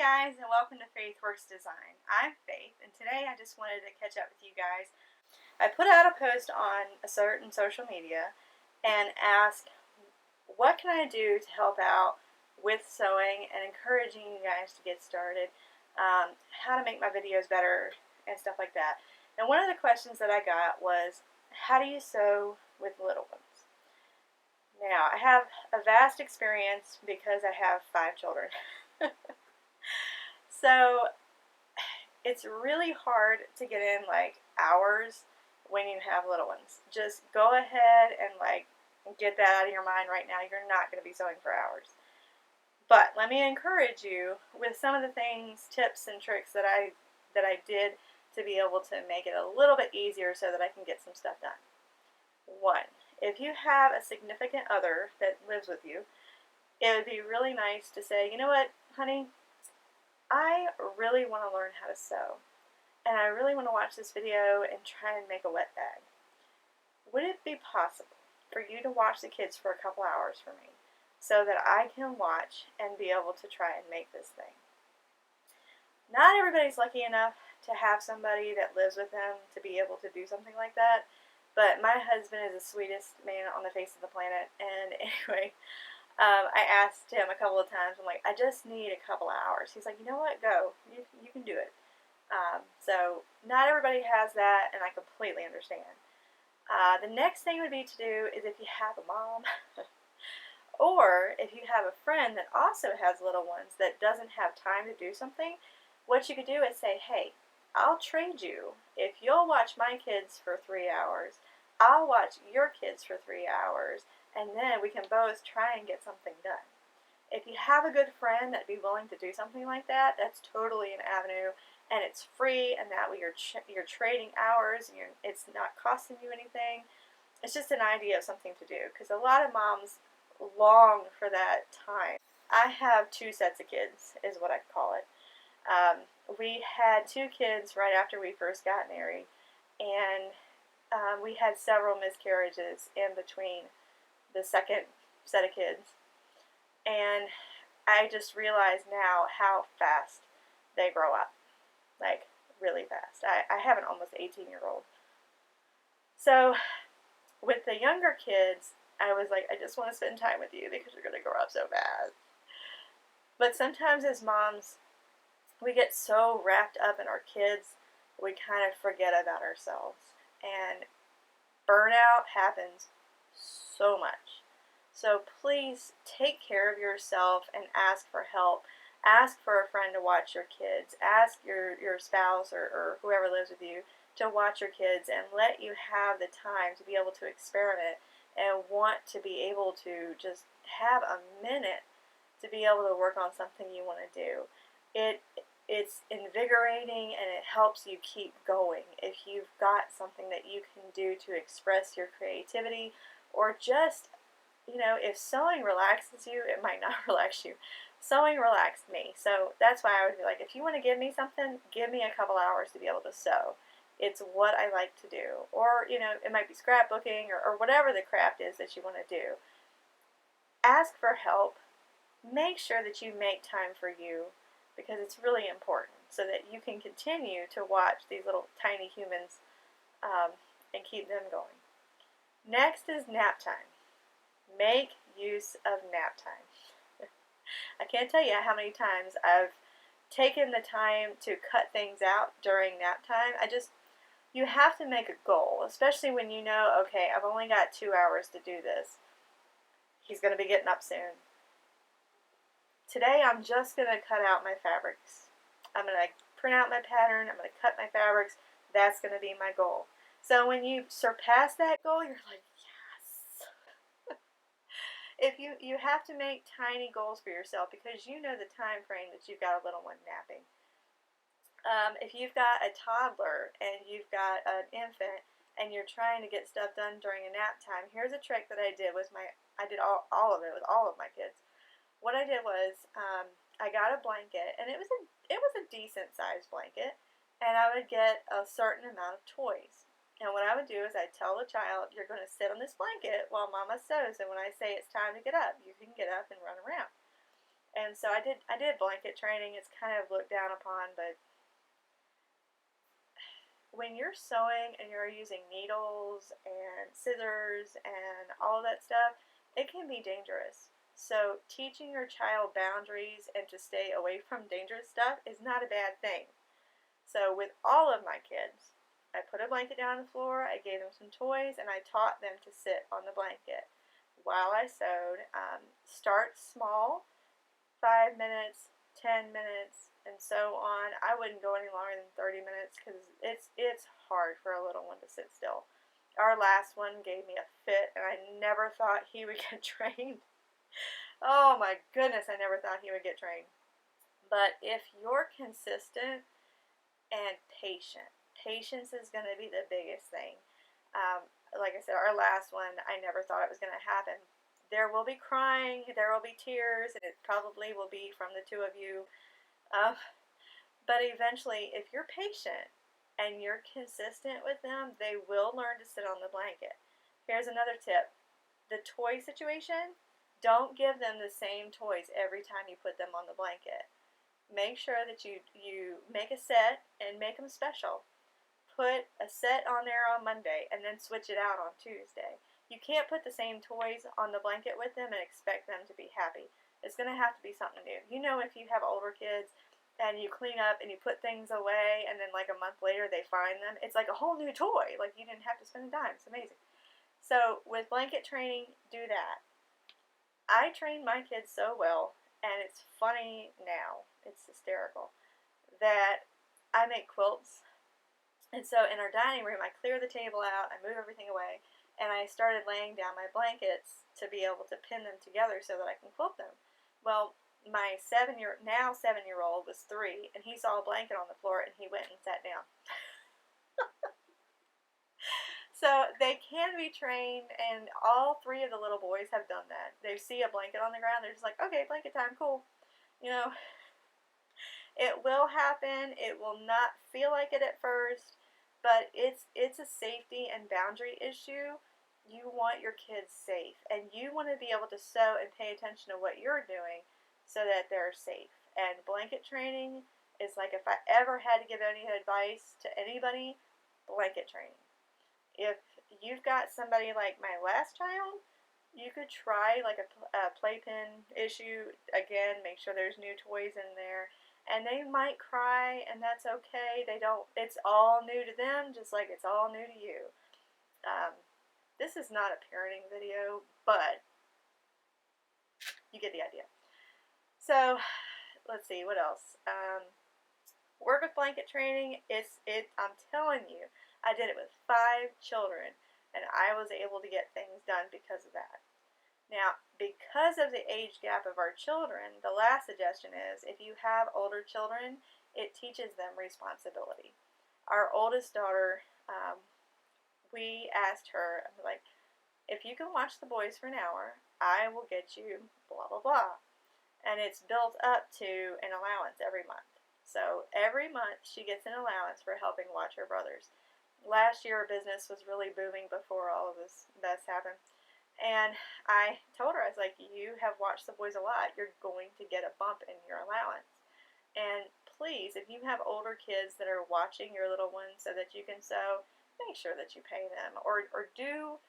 guys, and welcome to Faith Works Design. I'm Faith, and today I just wanted to catch up with you guys. I put out a post on a certain social media and asked, what can I do to help out with sewing and encouraging you guys to get started, how to make my videos better, and stuff like that. And one of the questions that I got was, how do you sew with little ones? Now, I have a vast experience because I have 5 children. So it's really hard to get in like hours when you have little ones. Just go ahead and get that out of your mind right now. You're not going to be sewing for hours. But let me encourage you with some of the things, tips and tricks that I did to be able to make it a little bit easier so that I can get some stuff done. 1, if you have a significant other that lives with you, it would be really nice to say, you know what, honey, I really want to learn how to sew, and I really want to watch this video and try and make a wet bag. Would it be possible for you to watch the kids for a couple hours for me so that I can watch and be able to try and make this thing? Not everybody's lucky enough to have somebody that lives with them to be able to do something like that, but my husband is the sweetest man on the face of the planet, and anyway, I asked him a couple of times, I'm like, I just need a couple of hours. He's like, you know what, go. You can do it. So not everybody has that, and I completely understand. The next thing would be to do is if you have a mom, or if you have a friend that also has little ones that doesn't have time to do something, what you could do is say, hey, I'll trade you. If you'll watch my kids for 3 hours, I'll watch your kids for 3 hours, and then we can both try and get something done. If you have a good friend that'd be willing to do something like that, that's totally an avenue, and it's free, and that way you're trading hours, and it's not costing you anything. It's just an idea of something to do, because a lot of moms long for that time. I have 2 sets of kids, is what I call it. We had 2 kids right after we first got married, and we had several miscarriages in between the second set of kids, and I just realize now how fast they grow up, like really fast. I have an almost 18-year-old. So with the younger kids, I was like, I just want to spend time with you because you're going to grow up so fast. But sometimes as moms, we get so wrapped up in our kids, we kind of forget about ourselves, and burnout happens so much. So please take care of yourself and ask for help. Ask for a friend to watch your kids. Ask your spouse or whoever lives with you to watch your kids and let you have the time to be able to experiment and want to be able to just have a minute to be able to work on something you want to do. It's invigorating, and it helps you keep going if you've got something that you can do to express your creativity, or just, if sewing relaxes you, it might not relax you. Sewing relaxed me, so that's why I would be like, if you want to give me something, give me a couple hours to be able to sew. It's what I like to do. Or, it might be scrapbooking or whatever the craft is that you want to do. Ask for help. Make sure that you make time for you, because it's really important so that you can continue to watch these little tiny humans and keep them going. Next is nap time. Make use of nap time. I can't tell you how many times I've taken the time to cut things out during nap time. You have to make a goal, especially when you know, okay, I've only got 2 hours to do this. He's going to be getting up soon. Today I'm just going to cut out my fabrics. I'm going to print out my pattern. I'm going to cut my fabrics. That's going to be my goal. So when you surpass that goal, you're like, yes. If you have to make tiny goals for yourself, because you know the time frame that you've got a little one napping. If you've got a toddler and you've got an infant and you're trying to get stuff done during a nap time, here's a trick that I did I did all of it with all of my kids. What I did was I got a blanket, and it was a decent sized blanket, and I would get a certain amount of toys. And what I would do is I'd tell the child, you're going to sit on this blanket while Mama sews, and when I say it's time to get up, you can get up and run around. And so I did blanket training. It's kind of looked down upon, but when you're sewing and you're using needles and scissors and all of that stuff, it can be dangerous. So teaching your child boundaries and to stay away from dangerous stuff is not a bad thing. So with all of my kids, I put a blanket down on the floor, I gave them some toys, and I taught them to sit on the blanket while I sewed. Start small, 5 minutes, 10 minutes, and so on. I wouldn't go any longer than 30 minutes because it's hard for a little one to sit still. Our last one gave me a fit, and I never thought he would get trained. Oh my goodness, I never thought he would get trained. But if you're consistent and patient, patience is going to be the biggest thing. Like I said, our last one, I never thought it was going to happen. There will be crying, there will be tears, and it probably will be from the two of you. But eventually, if you're patient and you're consistent with them, they will learn to sit on the blanket. Here's another tip. The toy situation, don't give them the same toys every time you put them on the blanket. Make sure that you make a set and make them special. Put a set on there on Monday and then switch it out on Tuesday. You can't put the same toys on the blanket with them and expect them to be happy. It's going to have to be something new. You know, if you have older kids and you clean up and you put things away and then like a month later they find them, it's like a whole new toy. Like you didn't have to spend a dime. It's amazing. So with blanket training, do that. I trained my kids so well, and it's funny now, it's hysterical, that I make quilts. And so in our dining room, I clear the table out, I move everything away, and I started laying down my blankets to be able to pin them together so that I can quilt them. Well, my 7-year-old was 3, and he saw a blanket on the floor, and he went and sat down. So they can be trained, and all 3 of the little boys have done that. They see a blanket on the ground, they're just like, okay, blanket time, cool. You know, it will happen. It will not feel like it at first, but it's a safety and boundary issue. You want your kids safe, and you want to be able to sew and pay attention to what you're doing so that they're safe. And blanket training is like, if I ever had to give any advice to anybody, blanket training. If you've got somebody like my last child, you could try like a playpen issue. Again, make sure there's new toys in there. And they might cry, and that's okay. It's all new to them, just like it's all new to you. This is not a parenting video, but you get the idea. So, let's see, what else? Work with blanket training, I'm telling you, I did it with 5 children, and I was able to get things done because of that. Now, because of the age gap of our children, the last suggestion is, if you have older children, it teaches them responsibility. Our oldest daughter, we asked her, like, if you can watch the boys for an hour, I will get you blah, blah, blah. And it's built up to an allowance every month. So every month she gets an allowance for helping watch her brothers. Last year her business was really booming before all of this mess happened. And I told her, I was like, you have watched the boys a lot. You're going to get a bump in your allowance. And please, if you have older kids that are watching your little ones so that you can sew, make sure that you pay them. Or do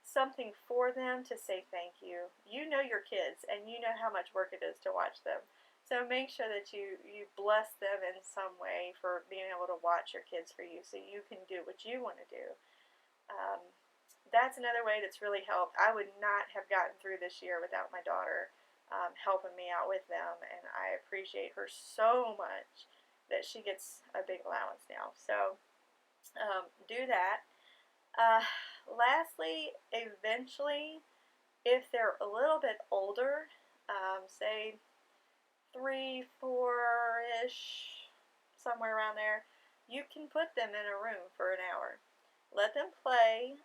something for them to say thank you. You know your kids, and you know how much work it is to watch them. So make sure that you bless them in some way for being able to watch your kids for you so you can do what you want to do. That's another way that's really helped. I would not have gotten through this year without my daughter helping me out with them, and I appreciate her so much that she gets a big allowance now. So do that. Lastly, eventually, if they're a little bit older, say 3, 4-ish, somewhere around there, you can put them in a room for an hour. Let them play.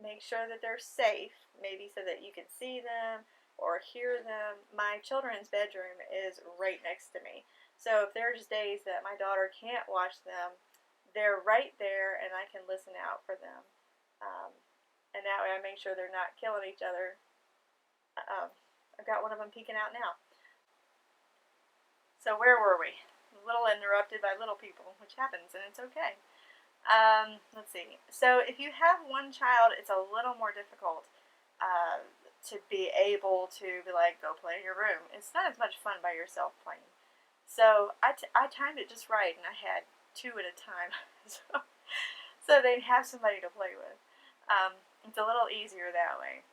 Make sure that they're safe, maybe so that you can see them or hear them. My children's bedroom is right next to me. So if there's days that my daughter can't watch them, they're right there and I can listen out for them. And that way I make sure they're not killing each other. I've got one of them peeking out now. So where were we? A little interrupted by little people, which happens, and it's okay. Let's see. So if you have one child, it's a little more difficult to be able to be like, go play in your room. It's not as much fun by yourself playing. So I timed it just right, and I had two at a time, so they'd have somebody to play with. It's a little easier that way.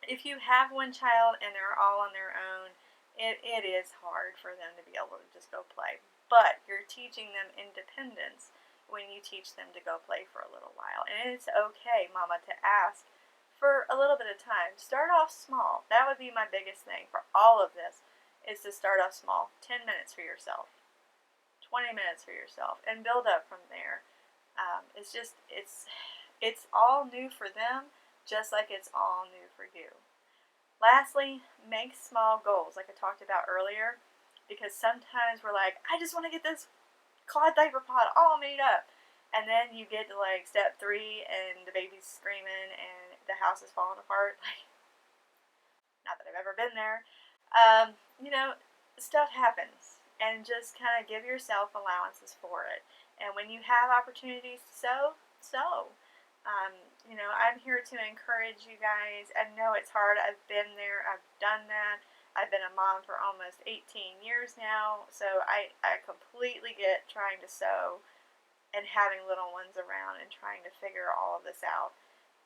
If you have one child and they're all on their own, it is hard for them to be able to just go play. But you're teaching them independence when you teach them to go play for a little while. And it's okay, Mama, to ask for a little bit of time. Start off small. That would be my biggest thing for all of this, is to start off small. 10 minutes for yourself, 20 minutes for yourself, and build up from there. It's all new for them, just like it's all new for you. Lastly, make small goals, like I talked about earlier, because sometimes we're like, I just want to get this Cloth diaper pod all made up, and then you get to like step 3 and the baby's screaming and the house is falling apart. Like, not that I've ever been there. You know, stuff happens, and just kind of give yourself allowances for it. And when you have opportunities to sew. You know, I'm here to encourage you guys. I know it's hard. I've been there. I've done that. I've been a mom for almost 18 years now, so I completely get trying to sew and having little ones around and trying to figure all of this out.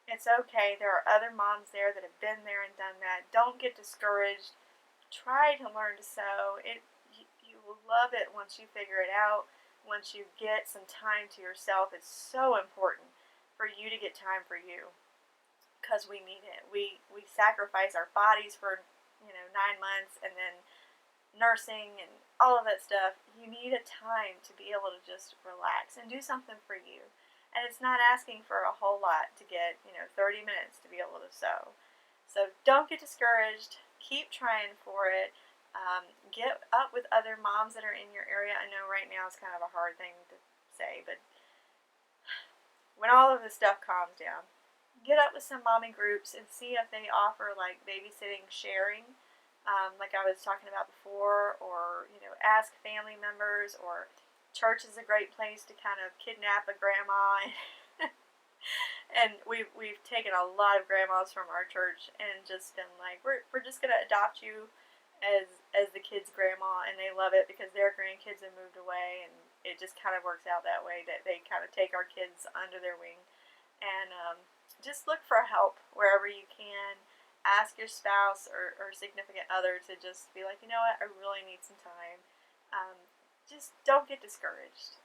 It's okay. There are other moms there that have been there and done that. Don't get discouraged. Try to learn to sew. You will love it once you figure it out. Once you get some time to yourself, it's so important for you to get time for you, because we need it. We sacrifice our bodies for 9 months, and then nursing and all of that stuff. You need a time to be able to just relax and do something for you. And it's not asking for a whole lot to get 30 minutes to be able to sew. So don't get discouraged. Keep trying for it. Get up with other moms that are in your area. I know right now it's kind of a hard thing to say, but when all of this stuff calms down, get up with some mommy groups and see if they offer like babysitting sharing, like I was talking about before, or ask family members, or church is a great place to kind of kidnap a grandma. And we've taken a lot of grandmas from our church and just been like, we're just gonna adopt you as the kids' grandma, and they love it because their grandkids have moved away, and it just kind of works out that way, that they kind of take our kids under their wing. And just look for help wherever you can. Ask your spouse or significant other to just be like, you know what, I really need some time. Just don't get discouraged.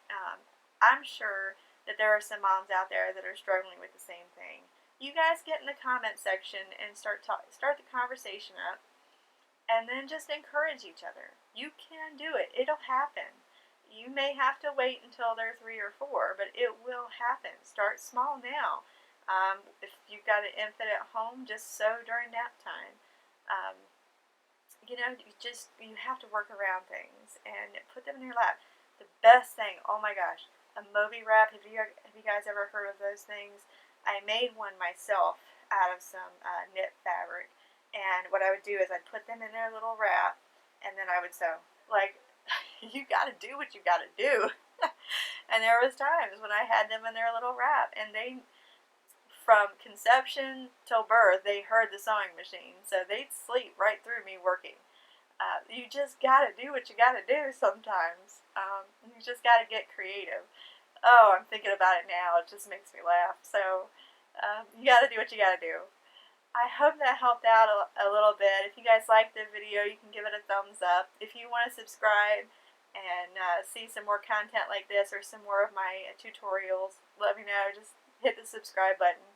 I'm sure that there are some moms out there that are struggling with the same thing. You guys get in the comment section and start the conversation up, and then just encourage each other. You can do it. It'll happen. You may have to wait until they're 3 or 4, but it will happen. Start small now. If you've got an infant at home, just sew during nap time. You have to work around things and put them in your lap. The best thing, oh my gosh, a Moby wrap. Have you guys ever heard of those things? I made one myself out of some knit fabric. And what I would do is I'd put them in their little wrap, and then I would sew. Like, you got to do what you got to do. And there was times when I had them in their little wrap, and they, from conception till birth, they heard the sewing machine. So they'd sleep right through me working. You just got to do what you got to do sometimes. You just got to get creative. Oh, I'm thinking about it now. It just makes me laugh. So you got to do what you got to do. I hope that helped out a little bit. If you guys liked the video, you can give it a thumbs up. If you want to subscribe and see some more content like this or some more of my tutorials, let me know. Just hit the subscribe button.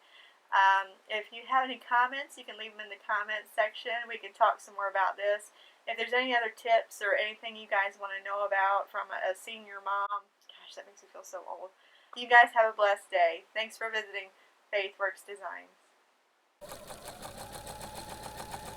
If you have any comments, you can leave them in the comments section. We can talk some more about this. If there's any other tips or anything you guys want to know about from a senior mom, gosh, that makes me feel so old. You guys have a blessed day. Thanks for visiting Faith Works Designs.